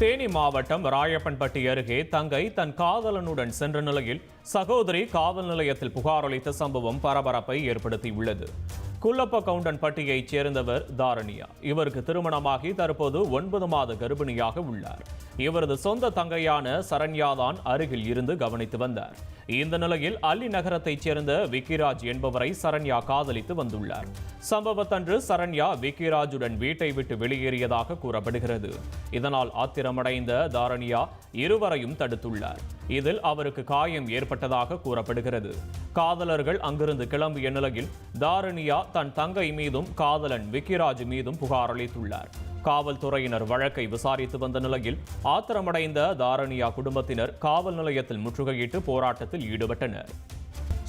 தேனி மாவட்டம் ராயப்பன்பட்டி அருகே தங்கை தன் காதலனுடன் சென்ற நிலையில் சகோதரி காவல் நிலையத்தில் புகார் அளித்த சம்பவம் பரபரப்பை ஏற்படுத்தியுள்ளது. குள்ளப்ப கவுண்டன்பட்டியைச் சேர்ந்தவர் தாரணியா. இவருக்கு திருமணமாகி தற்போது 9 மாத கர்ப்பிணியாக உள்ளார். இவரது சொந்த தங்கையான சரண்யாதான் அருகில் இருந்து கவனித்து வந்தார். இந்த நிலையில் அல்லி நகரத்தைச் சேர்ந்த விக்கிராஜ் என்பவரை சரண்யா காதலித்து வந்துள்ளார். சம்பவத்தன்று சரண்யா விக்கிராஜுடன் வீட்டை விட்டு வெளியேறியதாக கூறப்படுகிறது. இதனால் ஆத்திரமடைந்த தாரணியா இருவரையும் தடுத்துள்ளார். இதில் அவருக்கு காயம் ஏற்பட்டதாக கூறப்படுகிறது. காதலர்கள் அங்கிருந்து கிளம்பிய நிலையில் தாரணியா தன் தங்கை மீதும் காதலன் விக்கிராஜ் மீதும் புகார் அளித்துள்ளார். காவல்துறையினர் வழக்கை விசாரித்து வந்த நிலையில் ஆத்திரமடைந்த தாரணியா குடும்பத்தினர் காவல் நிலையத்தில் முற்றுகையிட்டு போராட்டத்தில் ஈடுபட்டனர்.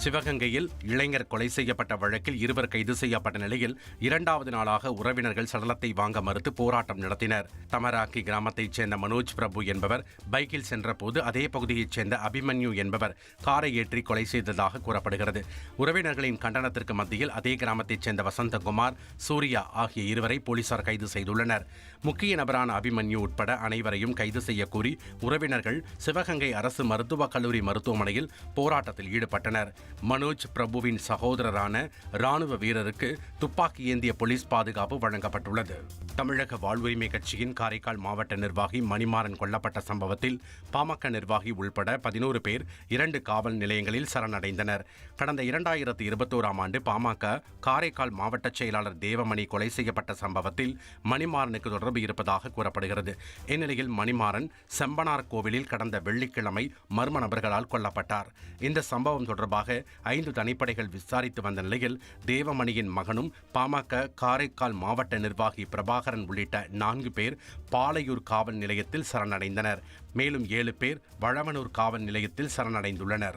சிவகங்கையில் இளைஞர் கொலை செய்யப்பட்ட வழக்கில் 2 கைது செய்யப்பட்ட நிலையில் 2வது நாளாக உறவினர்கள் சடலத்தை வாங்க மறுத்து போராட்டம் நடத்தினர். தமராக்கி கிராமத்தைச் சேர்ந்த மனோஜ் பிரபு என்பவர் பைக்கில் சென்றபோது அதே பகுதியைச் சேர்ந்த அபிமன்யு என்பவர் காரை ஏற்றி கொலை செய்ததாக கூறப்படுகிறது. உறவினர்களின் கண்டனத்திற்கு மத்தியில் அதே கிராமத்தைச் சேர்ந்த வசந்தகுமார், சூர்யா ஆகிய 2வரை போலீசார் கைது செய்துள்ளனர். முக்கிய நபரான அபிமன்யு உட்பட அனைவரையும் கைது செய்ய கோரி உறவினர்கள் சிவகங்கை அரசு மருத்துவக் கல்லூரி மருத்துவமனையில் போராட்டத்தில் ஈடுபட்டனர். மனோஜ் பிரபுவின் சகோதரரான ராணுவ வீரருக்கு துப்பாக்கி ஏந்திய போலீஸ் பாதுகாப்பு வழங்கப்பட்டுள்ளது. தமிழக வாழ்வுரிமை கட்சியின் காரைக்கால் மாவட்ட நிர்வாகி மணிமாறன் கொல்லப்பட்ட சம்பவத்தில் பாமக நிர்வாகி உள்பட 11 பேர் 2 காவல் நிலையங்களில் சரணடைந்தனர். கடந்த 2021ஆம் ஆண்டு பாமக காரைக்கால் மாவட்ட செயலாளர் தேவமணி கொலை செய்யப்பட்ட சம்பவத்தில் மணிமாறனுக்கு தொடர்பு இருப்பதாக கூறப்படுகிறது. இந்நிலையில் மணிமாறன் செம்பனார் கோவிலில் கடந்த வெள்ளிக்கிழமை மர்ம நபர்களால் கொல்லப்பட்டார். இந்த சம்பவம் தொடர்பாக 5 தனிப்படைகள் விசாரித்து வந்த நிலையில் தேவமணியின் மகனும் பாமக காரைக்கால் மாவட்ட நிர்வாகி பிரபாகரன் உள்ளிட்ட 4 பேர் பாலையூர் காவல் நிலையத்தில் சரணடைந்தனர். மேலும் 7 பேர் வளவனூர் காவல் நிலையத்தில் சரணடைந்துள்ளனர்.